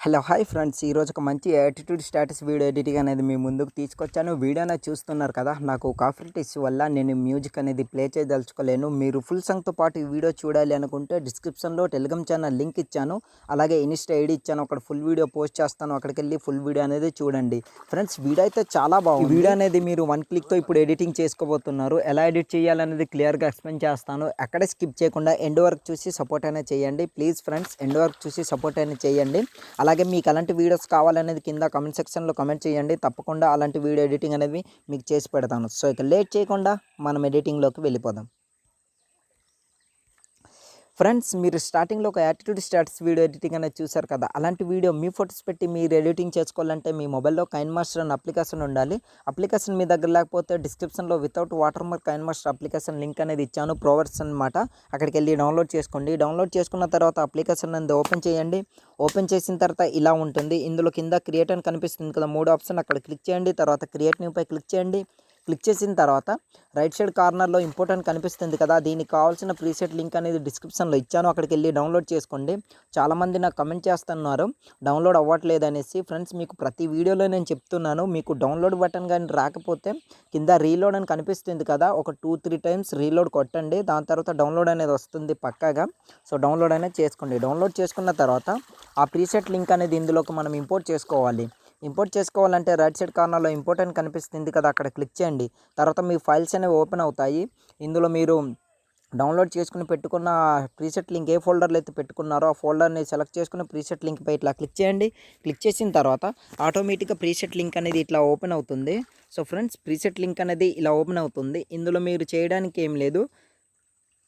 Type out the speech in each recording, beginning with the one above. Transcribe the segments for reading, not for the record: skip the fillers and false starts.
Hello hi friends, ఈరోజు ఒక మంచి యాటిట్యూడ్ స్టేటస్ వీడియో ఎడిటింగ్ అనేది మీ ముందుకు తీసుకొచ్చాను. వీడియో అనేది చూస్తున్నారు కదా. నాకు కాపీరైట్ ఇష్యూ వల్ల నేను మ్యూజిక్ అనేది ప్లే చేయదలుచుకోలేను. మీరు ఫుల్ సాంగ్తో పాటు ఈ వీడియో చూడాలి అనుకుంటే డిస్క్రిప్షన్లో టెలిగ్రామ్ ఛానల్ లింక్ ఇచ్చాను, అలాగే ఇన్స్టా ఐడి ఇచ్చాను. అక్కడ ఫుల్ వీడియో పోస్ట్ చేస్తాను, అక్కడికి వెళ్ళి ఫుల్ వీడియో అనేది చూడండి. ఫ్రెండ్స్, వీడియో అయితే చాలా బాగుంది. ఈ వీడియో అనేది మీరు 1 క్లిక్తో ఇప్పుడు ఎడిటింగ్ చేసుకోబోతున్నారు. ఎలా ఎడిట్ చేయాలనేది క్లియర్గా ఎక్స్ప్లెయిన్ చేస్తాను. ఎక్కడే స్కిప్ చేయకుండా ఎండ్ వరకు చూసి సపోర్ట్ అనేది చేయండి. ప్లీజ్ ఫ్రెండ్స్, ఎండ్ వరకు చూసి సపోర్ట్ అనేది చేయండి. అలాగే మీకు అలాంటి వీడియోస్ కావాలనేది కింద కామెంట్ సెక్షన్లో కామెంట్ చేయండి. తప్పకుండా అలాంటి వీడియో ఎడిటింగ్ అనేది మీకు చేసి పెడతాను. సో ఇక లేట్ చేయకుండా మనం ఎడిటింగ్లోకి వెళ్ళిపోదాం. ఫ్రెండ్స్, మీరు స్టార్టింగ్లో ఒక యాటిట్యూడ్ స్టాటస్ వీడియో ఎడిటింగ్ అనేది చూశారు కదా. అలాంటి వీడియో మీ ఫొటోస్ పెట్టి మీరు ఎడిటింగ్ చేసుకోవాలంటే మీ మొబైల్లో కైన్మాస్టర్ అనే అప్లికేషన్ ఉండాలి. అప్లికేషన్ మీ దగ్గర లేకపోతే డిస్క్రిప్షన్లో without water mark కైన్మాస్టర్ application link అనేది ఇచ్చాను, ప్రోవర్స్ అనమాట. అక్కడికి వెళ్ళి డౌన్లోడ్ చేసుకోండి. డౌన్లోడ్ చేసుకున్న తర్వాత అప్లికేషన్ అనేది ఓపెన్ చేయండి. ఓపెన్ చేసిన తర్వాత ఇలా ఉంటుంది. ఇందులో కింద క్రియేట్ అని కనిపిస్తుంది కదా, 3 ఆప్షన్ అక్కడ క్లిక్ చేయండి. తర్వాత క్రియేట్ న్యూ పై క్లిక్ చేయండి. క్లిక్ చేసిన తర్వాత రైట్ సైడ్ కార్నర్లో ఇంపార్టెంట్ కనిపిస్తుంది కదా, దీనికి కావాల్సిన ప్రీసెట్ లింక్ అనేది డిస్క్రిప్షన్లో ఇచ్చాను, అక్కడికి వెళ్ళి డౌన్లోడ్ చేసుకోండి. చాలామంది నాకు కమెంట్ చేస్తున్నారు డౌన్లోడ్ అవ్వట్లేదు అనేసి. ఫ్రెండ్స్, మీకు ప్రతి వీడియోలో నేను చెప్తున్నాను, మీకు డౌన్లోడ్ బటన్ కానీ రాకపోతే కింద రీలోడ్ అని కనిపిస్తుంది కదా, ఒక 2-3 టైమ్స్ రీలోడ్ కొట్టండి. దాని తర్వాత డౌన్లోడ్ అనేది వస్తుంది పక్కాగా. సో డౌన్లోడ్ అనేది చేసుకోండి. డౌన్లోడ్ చేసుకున్న తర్వాత ఆ ప్రీసెట్ లింక్ అనేది ఇందులోకి మనం ఇంపోర్ట్ చేసుకోవాలి. ఇంపోర్ట్ చేసుకోవాలంటే రైట్ సైడ్ కార్నర్లో ఇంపోర్ట్ అని కనిపిస్తుంది కదా, అక్కడ క్లిక్ చేయండి. తర్వాత మీ ఫైల్స్ అనేవి ఓపెన్ అవుతాయి. ఇందులో మీరు డౌన్లోడ్ చేసుకుని పెట్టుకున్న ప్రీసెట్ లింక్ ఏ ఫోల్డర్లో అయితే పెట్టుకున్నారో ఆ ఫోల్డర్ని సెలెక్ట్ చేసుకుని ప్రీసెట్ లింక్ పై ఇట్లా క్లిక్ చేయండి. క్లిక్ చేసిన తర్వాత ఆటోమేటిక్గా ప్రీసెట్ లింక్ అనేది ఇట్లా ఓపెన్ అవుతుంది. సో ఫ్రెండ్స్, ప్రీసెట్ లింక్ అనేది ఇలా ఓపెన్ అవుతుంది. ఇందులో మీరు చేయడానికి ఏం లేదు,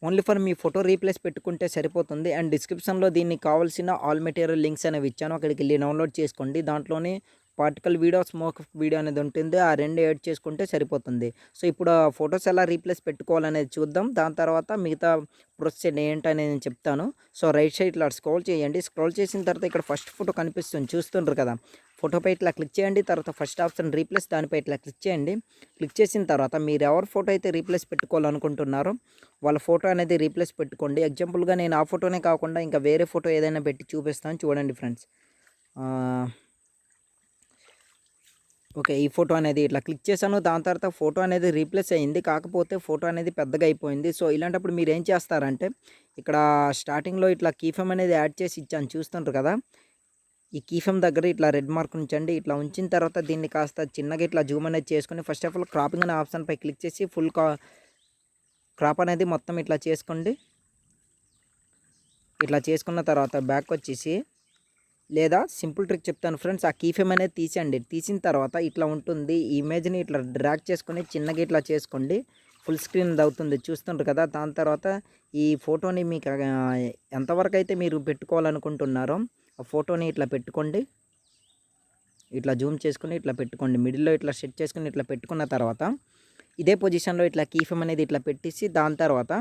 only for me photo replace పెట్టుకుంటే సరిపోతుంది. అండ్ డిస్క్రిప్షన్లో దీనికి కావాల్సిన ఆల్ మెటీరియల్ లింక్స్ అనేవి ఇచ్చాను, అక్కడికి వెళ్ళి డౌన్లోడ్ చేసుకోండి. దాంట్లోనే పార్టికల్ వీడియో, స్మోక్ వీడియో అనేది ఉంటుంది, ఆ 2 యాడ్ చేసుకుంటే సరిపోతుంది. సో ఇప్పుడు ఆ ఫొటోస్ ఎలా రీప్లేస్ పెట్టుకోవాలనేది చూద్దాం. దాని తర్వాత మిగతా ప్రొసెస్ ఏంటనేది నేను చెప్తాను. సో రైట్ సైడ్ ఇట్లా స్క్రోల్ చేయండి. స్క్రోల్ చేసిన తర్వాత ఇక్కడ ఫస్ట్ ఫోటో కనిపిస్తుంది, చూస్తుండ్రు కదా. ఫోటోపై ఇట్లా క్లిక్ చేయండి. తర్వాత ఫస్ట్ ఆప్షన్ రీప్లేస్, దానిపై ఇట్లా క్లిక్ చేయండి. క్లిక్ చేసిన తర్వాత మీరు ఎవరి ఫోటో అయితే రీప్లేస్ పెట్టుకోవాలనుకుంటున్నారో వాళ్ళ ఫోటో అనేది రీప్లేస్ పెట్టుకోండి. ఎగ్జాంపుల్గా నేను ఆ ఫోటోనే కాకుండా ఇంకా వేరే ఫోటో ఏదైనా పెట్టి చూపిస్తాను, చూడండి ఫ్రెండ్స్. ఓకే, ఈ ఫోటో అనేది ఇట్లా క్లిక్ చేశాను. దాని తర్వాత ఫోటో అనేది రీప్లేస్ అయ్యింది, కాకపోతే ఫోటో అనేది పెద్దగా అయిపోయింది. సో ఇలాంటప్పుడు మీరు ఏం చేస్తారంటే, ఇక్కడ స్టార్టింగ్లో ఇట్లా కీఫెమ్ అనేది యాడ్ చేసి ఇచ్చాను, చూస్తుంటారు కదా. ఈ కీఫెమ్ దగ్గర ఇట్లా రెడ్ మార్క్ ఉంచండి. ఇట్లా ఉంచిన తర్వాత దీన్ని కాస్త చిన్నగా ఇట్లా జూమ్ అనేది చేసుకుని ఫస్ట్ ఆఫ్ ఆల్ క్రాపింగ్ అనే ఆప్షన్పై క్లిక్ చేసి ఫుల్ క్రాప్ అనేది మొత్తం ఇట్లా చేసుకోండి. ఇట్లా చేసుకున్న తర్వాత బ్యాక్ వచ్చేసి, లేదా సింపుల్ ట్రిక్ చెప్తాను ఫ్రెండ్స్, ఆ కీఫెమ్ అనేది తీసేయండి. తీసిన తర్వాత ఇట్లా ఉంటుంది, ఈ ఇమేజ్ని ఇట్లా డ్రాగ్ చేసుకొని చిన్నగా ఇట్లా చేసుకోండి. ఫుల్ స్క్రీన్ అవుతుంది, చూస్తుంటారు కదా. దాని తర్వాత ఈ ఫోటోని మీకు ఎంతవరకు అయితే మీరు పెట్టుకోవాలనుకుంటున్నారో ఆ ఫోటోని ఇట్లా పెట్టుకోండి. ఇట్లా జూమ్ చేసుకుని ఇట్లా పెట్టుకోండి. మిడిల్లో ఇట్లా సెట్ చేసుకుని ఇట్లా పెట్టుకున్న తర్వాత ఇదే పొజిషన్లో ఇట్లా కీఫెమ్ అనేది ఇట్లా పెట్టేసి, దాని తర్వాత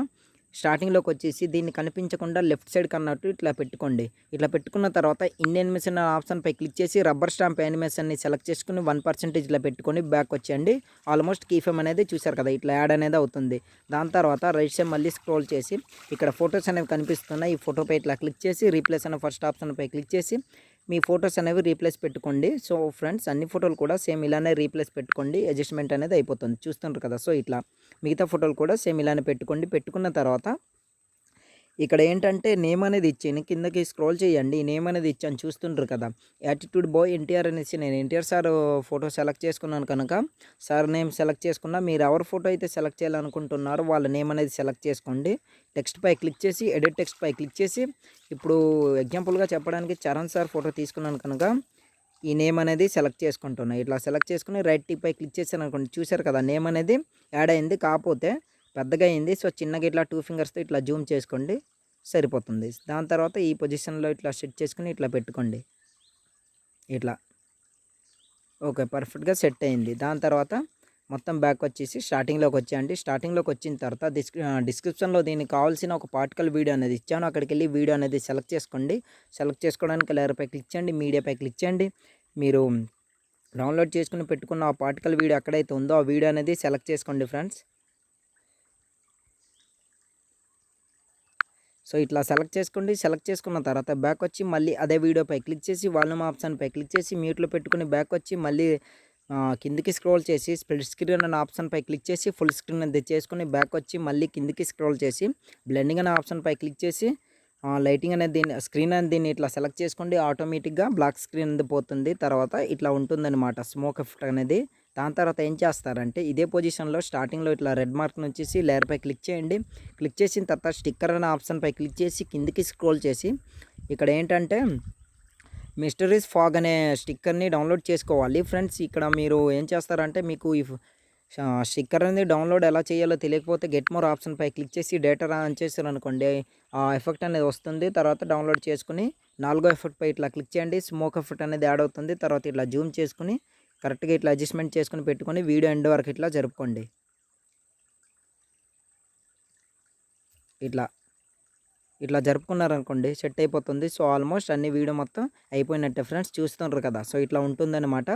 స్టార్టింగ్లోకి వచ్చేసి దీన్ని కనిపించకుండా లెఫ్ట్ సైడ్ కన్నట్టు ఇట్లా పెట్టుకోండి. ఇట్లా పెట్టుకున్న తర్వాత ఇన్ యానిమేషన్ ఆప్షన్పై క్లిక్ చేసి రబ్బర్ స్టాంప్ యానిమేషన్ని సెలెక్ట్ చేసుకుని 1% ఇట్లా పెట్టుకొని బ్యాక్ వచ్చేయండి. ఆల్మోస్ట్ కీఫెమ్ అనేది చూసారు కదా, ఇట్లా యాడ్ అనేది అవుతుంది. దాని తర్వాత రైట్ సైడ్ మళ్ళీ స్క్రోల్ చేసి ఇక్కడ ఫొటోస్ అనేవి కనిపిస్తున్నాయి, ఈ ఫోటోపై ఇట్లా క్లిక్ చేసి రీప్లేస్ అనే ఫస్ట్ ఆప్షన్పై క్లిక్ చేసి మీ ఫొటోస్ అనేవి రీప్లేస్ పెట్టుకోండి. సో ఫ్రెండ్స్, అన్ని ఫోటోలు కూడా సేమ్ ఇలానే రీప్లేస్ పెట్టుకోండి, అడ్జస్ట్మెంట్ అనేది అయిపోతుంది, చూస్తుంటారు కదా. సో ఇట్లా మిగతా ఫోటోలు కూడా సేమ్ ఇలానే పెట్టుకోండి. పెట్టుకున్న తర్వాత ఇక్కడ ఏంటంటే నేమ్ అనేది ఇచ్చాను, కిందకి స్క్రోల్ చేయండి. నేమ్ అనేది ఇచ్చాను, చూస్తుంటారు కదా. యాటిట్యూడ్ బాయ్ ఎన్టీఆర్ అనేసి నేను ఎన్టీఆర్ సార్ ఫోటో సెలెక్ట్ చేసుకున్నాను కనుక సార్ నేమ్ సెలెక్ట్ చేసుకున్నా. మీరు ఎవరి ఫోటో అయితే సెలెక్ట్ చేయాలనుకుంటున్నారో వాళ్ళ నేమ్ అనేది సెలెక్ట్ చేసుకోండి. టెక్స్ట్ పై క్లిక్ చేసి ఎడిట్ టెక్స్ట్ పై క్లిక్ చేసి, ఇప్పుడు ఎగ్జాంపుల్గా చెప్పడానికి చరణ్ సార్ ఫోటో తీసుకున్నాను కనుక ఈ నేమ్ అనేది సెలెక్ట్ చేసుకుంటున్నాను. ఇట్లా సెలెక్ట్ చేసుకుని రైట్ టిక్ పై క్లిక్ చేశాను అనుకోండి, చూశారు కదా నేమ్ అనేది యాడ్ అయింది, కాకపోతే పెద్దగా అయింది. సో చిన్నగా ఇట్లా 2 ఫింగర్స్తో ఇట్లా జూమ్ చేసుకోండి, సరిపోతుంది. దాని తర్వాత ఈ పొజిషన్లో ఇట్లా సెట్ చేసుకుని ఇట్లా పెట్టుకోండి. ఇట్లా ఓకే, పర్ఫెక్ట్గా సెట్ అయింది. దాని తర్వాత మొత్తం బ్యాక్ వచ్చేసి స్టార్టింగ్లోకి వచ్చేయండి. స్టార్టింగ్లోకి వచ్చిన తర్వాత డిస్క్రిప్షన్లో దీనికి కావాల్సిన ఒక పార్టికల్ వీడియో అనేది ఇచ్చాను, అక్కడికి వెళ్ళి వీడియో అనేది సెలెక్ట్ చేసుకోండి. సెలెక్ట్ చేసుకోవడానికి లేయర్పై క్లిక్ చేయండి, మీడియాపై క్లిక్ చేయండి. మీరు డౌన్లోడ్ చేసుకుని పెట్టుకున్న ఆ పార్టికల్ వీడియో ఎక్కడైతే ఉందో ఆ వీడియో అనేది సెలెక్ట్ చేసుకోండి ఫ్రెండ్స్. సో ఇట్లా సెలెక్ట్ చేసుకోండి. సెలెక్ట్ చేసుకున్న తర్వాత బ్యాక్ వచ్చి మళ్ళీ అదే వీడియోపై క్లిక్ చేసి వాల్యూమ్ ఆప్షన్పై క్లిక్ చేసి మ్యూట్లో పెట్టుకుని బ్యాక్ వచ్చి మళ్ళీ కిందికి స్క్రోల్ చేసి స్ప్లిట్ స్క్రీన్ అనే ఆప్షన్పై క్లిక్ చేసి ఫుల్ స్క్రీన్ అనేది చేసుకుని బ్యాక్ వచ్చి మళ్ళీ కిందికి స్క్రోల్ చేసి బ్లెండింగ్ అనే ఆప్షన్పై క్లిక్ చేసి లైటింగ్ అనేది దీన్ని స్క్రీన్ అనేది దీన్ని ఇట్లా సెలెక్ట్ చేసుకోండి. ఆటోమేటిక్గా బ్లాక్ స్క్రీన్ అనేది పోతుంది. తర్వాత ఇట్లా ఉంటుందన్నమాట స్మోక్ ఎఫెక్ట్ అనేది. దాని తర్వాత ఏం చేస్తారంటే ఇదే పొజిషన్లో స్టార్టింగ్లో ఇట్లా రెడ్ మార్క్ నుంచేసి లేయర్పై క్లిక్ చేయండి. క్లిక్ చేసిన తర్వాత స్టిక్కర్ అనే ఆప్షన్పై క్లిక్ చేసి కిందికి స్క్రోల్ చేసి ఇక్కడ ఏంటంటే మిస్టరీస్ ఫాగ్ అనే స్టిక్కర్ని డౌన్లోడ్ చేసుకోవాలి ఫ్రెండ్స్. ఇక్కడ మీరు ఏం చేస్తారంటే మీకు ఈ స్టిక్కర్ అనేది డౌన్లోడ్ ఎలా చేయాలో తెలియకపోతే గెట్ మోర్ ఆప్షన్పై క్లిక్ చేసి డేటా ఆన్ చేశారనుకోండి ఆ ఎఫెక్ట్ అనేది వస్తుంది. తర్వాత డౌన్లోడ్ చేసుకుని 4వ ఎఫెక్ట్పై ఇట్లా క్లిక్ చేయండి. స్మోక్ ఎఫెక్ట్ అనేది యాడ్ అవుతుంది. తర్వాత ఇట్లా జూమ్ చేసుకుని కరెక్ట్గా ఇట్లా అడ్జస్ట్మెంట్ చేసుకుని పెట్టుకొని వీడియో ఎండ్ వరకు ఇట్లా జరుపుకోండి. ఇట్లా జరుపుకున్నారనుకోండి సెట్ అయిపోతుంది. సో ఆల్మోస్ట్ అన్ని వీడియో మొత్తం అయిపోయినట్టే ఫ్రెండ్స్. చూస్తున్నారు కదా. సో ఇట్లా ఉంటుందన్నమాట.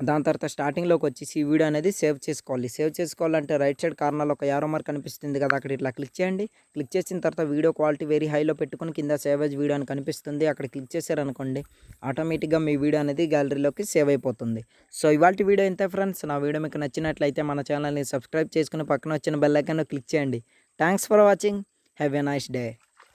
దాని తర్వాత స్టార్టింగ్లోకి వచ్చేసి ఈ వీడియో అనేది సేవ్ చేసుకోవాలి. సేవ్ చేసుకోవాలంటే రైట్ సైడ్ కార్నర్లో ఒక యారో మార్క్ కనిపిస్తుంది కదా, అక్కడ ఇట్లా క్లిక్ చేయండి. క్లిక్ చేసిన తర్వాత వీడియో క్వాలిటీ వెరీ హైలో పెట్టుకుని కింద సేవ్ యాజ్ వీడియో అని కనిపిస్తుంది. అక్కడ క్లిక్ చేశారనుకోండి ఆటోమేటిక్గా మీ వీడియో అనేది గ్యాలరీలోకి సేవ్ అయిపోతుంది. సో ఇవాళ వీడియో ఇంతే ఫ్రెండ్స్. నా వీడియో మీకు నచ్చినట్లయితే మన ఛానల్ని సబ్స్క్రైబ్ చేసుకుని పక్కన వచ్చిన బెల్ ఐకాన్ క్లిక్ చేయండి. Thanks for watching. Have a nice day.